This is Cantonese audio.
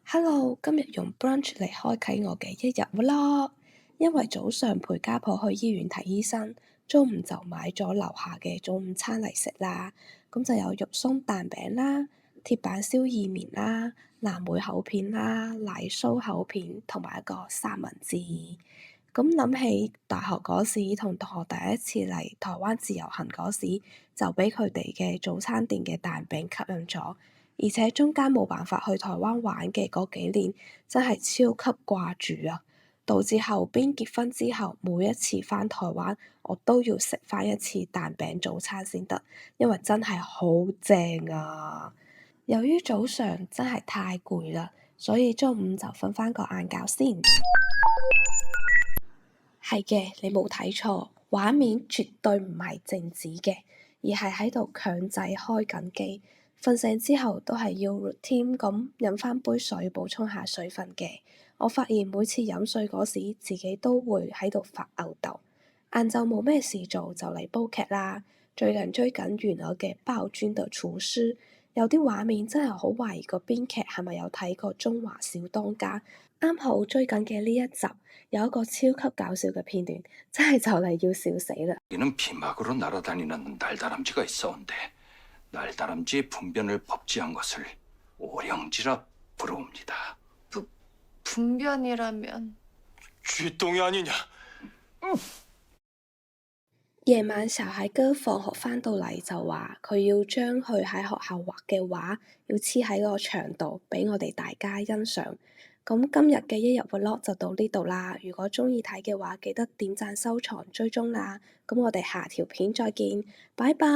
Hello，今日用 brunch 嚟開啟我嘅一日 vlog。因為早上陪家婆去醫院睇醫生，中午就買咗樓下嘅早午餐嚟食啦。咁就有肉鬆蛋餅啦、鐵板燒意麵啦、藍莓厚片啦、奶酥厚片同埋一個三文治。咁諗起大學嗰時同同學第一次嚟台灣自由行嗰時，就俾佢哋嘅早餐店嘅蛋餅吸引咗。而且中間冇辦法去台灣玩嘅嗰幾年，真係超級掛住啊！導致後邊結婚之後，每一次返台灣，我都要食返一次蛋餅早餐先得，因為真係好正啊！由於早上真係太攰啦，所以中午就瞓返個晏覺先。係嘅，你冇睇錯，畫面絕對唔係靜止嘅，而係喺度強制開緊機。瞓醒之後都係要 routine 咁飲返杯水補充下水分嘅。我發現每次飲水嗰時，自己都會喺度發吽哣。晏晝冇咩事做就嚟煲劇啦。最近追緊原來嘅爆專的廚師，有啲畫面真係好懷疑個編劇係咪有睇過《中華小當家》。啱好追緊嘅呢一集有一個超級搞笑嘅片段，真係就嚟要笑死啦！ 여기는 비막으로 날아다니는 날다람쥐가 있어온데 날다람쥐의 분변을 법제한 것을 오령지라 부르옵니다. 분변이라면 쥐똥이 아니냐? 夜晚小孩哥放學返到嚟就話佢要將佢喺學校畫嘅畫要黐喺個牆度畀我哋大家欣賞。咁今日嘅一日 vlog 就到呢度啦。如果鍾意睇嘅話，記得點讚、收藏、追蹤啦。咁我哋下條片再見，拜拜。